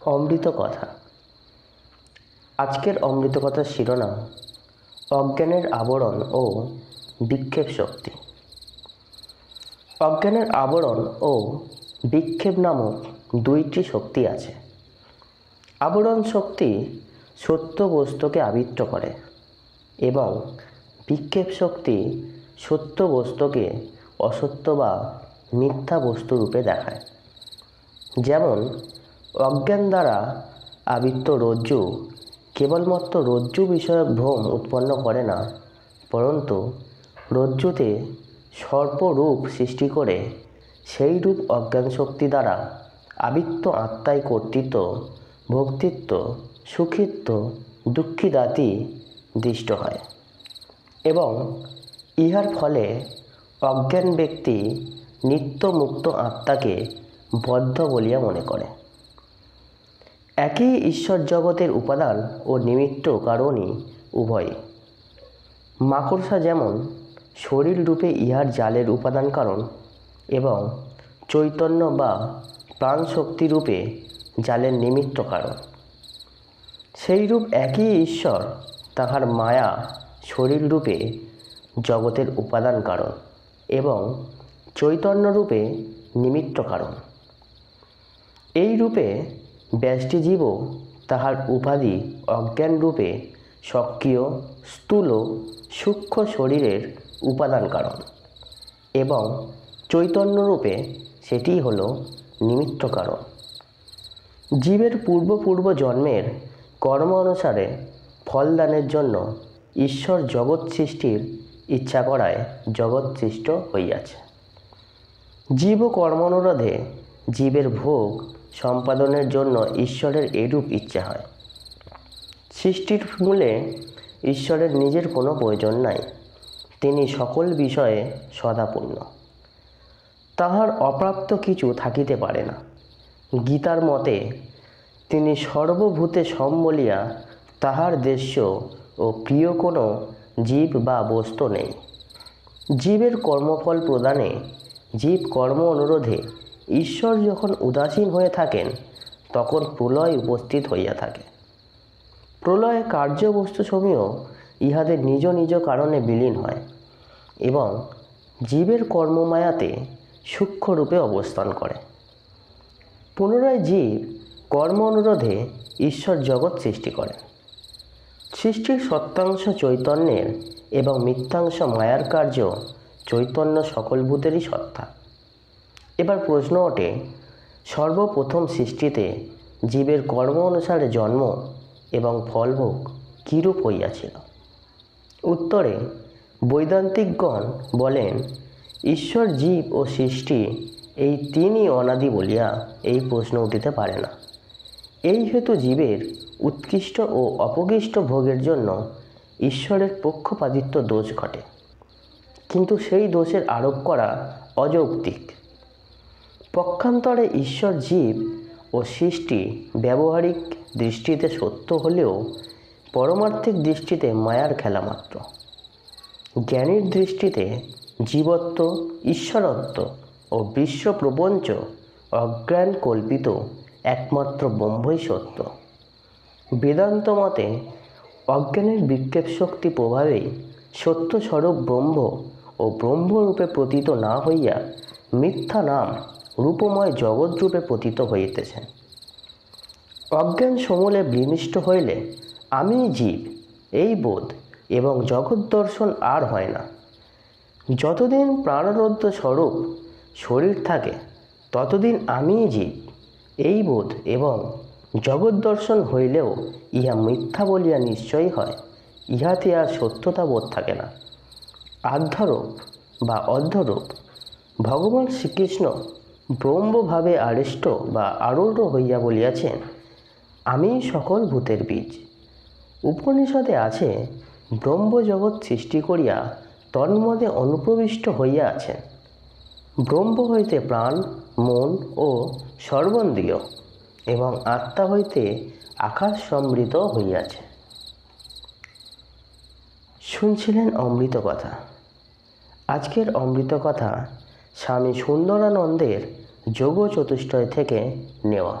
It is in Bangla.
অমৃত কথা। আজকের অমৃত কথার শিরোনাম অজ্ঞানের আবরণ ও বিক্ষেপ শক্তি। অজ্ঞানের আবরণ ও বিক্ষেপ নামক দুইটি শক্তি আছে। আবরণ শক্তি সত্য বস্তুকে আবৃত করে এবং বিক্ষেপ শক্তি সত্য বস্তুকে অসত্য বা মিথ্যা বস্তু রূপে দেখায়। যেমন অজ্ঞান দ্বারা আবৃত রজ্জু কেবলমাত্র রজ্জু বিষয়ক ভ্রম উৎপন্ন করে না, পরন্তু রজ্জুতে সর্পরূপ সৃষ্টি করে সেই রূপ অজ্ঞান শক্তি দ্বারা আবৃত আত্মায় কর্তৃত্ব, ভোক্তৃত্ব, সুখিত্ব, দুঃখিদাতি দৃষ্ট হয় এবং ইহার ফলে অজ্ঞান ব্যক্তি নিত্য মুক্ত আত্মাকে বদ্ধ বলিয়া মনে করে। একই ঈশ্বর জগতের উপাদান ও নিমিত্ত কারণই উভয়। মাকড়সা যেমন শরীর রূপে ইহার জালের উপাদান কারণ এবং চৈতন্য বা প্রাণশক্তি রূপে জালের নিমিত্ত কারণ, সেইরূপ একই ঈশ্বর তাহার মায়া শরীর রূপে জগতের উপাদান কারণ এবং চৈতন্য রূপে নিমিত্ত কারণ। এই রূপে ব্যষ্টিজীবও তাহার উপাধি অজ্ঞান রূপে সক্রিয় স্থূল সূক্ষ্ম শরীরের উপাদান কারণ এবং চৈতন্য রূপে সেটিই হল নিমিত্ত কারণ। জীবের পূর্ব জন্মের কর্ম অনুসারে ফলদানের জন্য ঈশ্বর জগৎ সৃষ্টির ইচ্ছা করায় জগৎ সৃষ্ট হইয়াছে। জীব কর্মানুরোধে জীবের ভোগ সম্পাদনের জন্য ঈশ্বরের এরূপ ইচ্ছা হয়। সৃষ্টির মূলে ঈশ্বরের নিজের কোনো প্রয়োজন নাই, তিনি সকল বিষয়ে সদাপূর্ণ, তাহার অপ্রাপ্ত কিছু থাকিতে পারে না। গীতার মতে তিনি সর্বভূতে সম বলিয়া তাহার দেশ্য ও প্রিয় কোনো জীব বা বস্তু নেই। জীবের কর্মফল প্রদানে জীব কর্ম অনুরোধে ঈশ্বর যখন উদাসীন হয়ে থাকেন, তখন প্রলয় উপস্থিত হইয়া থাকে। প্রলয়ে কার্যবস্তুসমূহ ইহাদের নিজ নিজ কারণে বিলীন হয় এবং জীবের কর্মমায়াতে সূক্ষ্মরূপে অবস্থান করে। পুনরায় জীব কর্ম অনুরোধে ঈশ্বর জগৎ সৃষ্টি করেন। সৃষ্টির সত্যাংশ চৈতন্যের এবং মিথ্যাংশ মায়ার কার্য চৈতন্য সকল ভূতেরই সত্তা। এবার প্রশ্ন ওঠে, সর্বপ্রথম সৃষ্টিতে জীবের কর্ম অনুসারে জন্ম এবং ফলভোগ কীরূপ হইয়াছিল? উত্তরে বৈদান্তিকগণ বলেন, ঈশ্বর, জীব ও সৃষ্টি এই তিনই অনাদি বলিয়া এই প্রশ্ন উঠিতে পারে না। এই হেতু জীবের উৎকৃষ্ট ও অপকৃষ্ট ভোগের জন্য ঈশ্বরের পক্ষপাতিত্ব দোষ ঘটে, কিন্তু সেই দোষের আরোপ করা অযৌক্তিক। পক্ষান্তরে ঈশ্বর, জীব ও সৃষ্টি ব্যবহারিক দৃষ্টিতে সত্য হলেও পরমার্থিক দৃষ্টিতে মায়ার খেলা মাত্র। জ্ঞানীর দৃষ্টিতে জীবত্ব, ঈশ্বরত্ব ও বিশ্ব প্রপঞ্চ অজ্ঞান কল্পিত একমাত্র ব্রহ্মই সত্য। বেদান্ত মতে অজ্ঞানের বিক্ষেপ শক্তি প্রভাবেই সত্যস্বরূপ ব্রহ্ম ও ব্রহ্মরূপে প্রতীত না হইয়া মিথ্যা নাম রূপময় জগৎরূপে প্রতীত হইতেছেন। অজ্ঞান সমূলে বিনষ্ট হইলে আমি জীব এই বোধ এবং জগৎ দর্শন আর হয় না। যতদিন প্রাণরুদ্ধ স্বরূপ শরীর থাকে, ততদিন আমি জীব এই বোধ এবং জগৎ দর্শন হইলেও ইহা মিথ্যা বলিয়া নিশ্চয়ই হয়, ইহাতে আর সত্যতা বোধ থাকে না। আধ্যারোপ বা অধ্যরূপ ভগবান শ্রীকৃষ্ণ ব্রহ্মভাবে আড়ষ্ট বা আরূঢ় হইয়া বলিয়াছেন, আমি সকল ভূতের বীজ। উপনিষদে আছে, ব্রহ্মজগৎ সৃষ্টি করিয়া তন্মধ্যে অনুপ্রবিষ্ট হইয়া আছেন। ব্রহ্ম হইতে প্রাণ, মন ও সর্বেন্দ্রিয় এবং আত্মা হইতে আকাশ সমৃদ্ধ হইয়াছে। শুনছিলেন অমৃত কথা। আজকের অমৃত কথা স্বামী সুন্দরানন্দের যোগ চতুষ্টয় থেকে নেওয়া।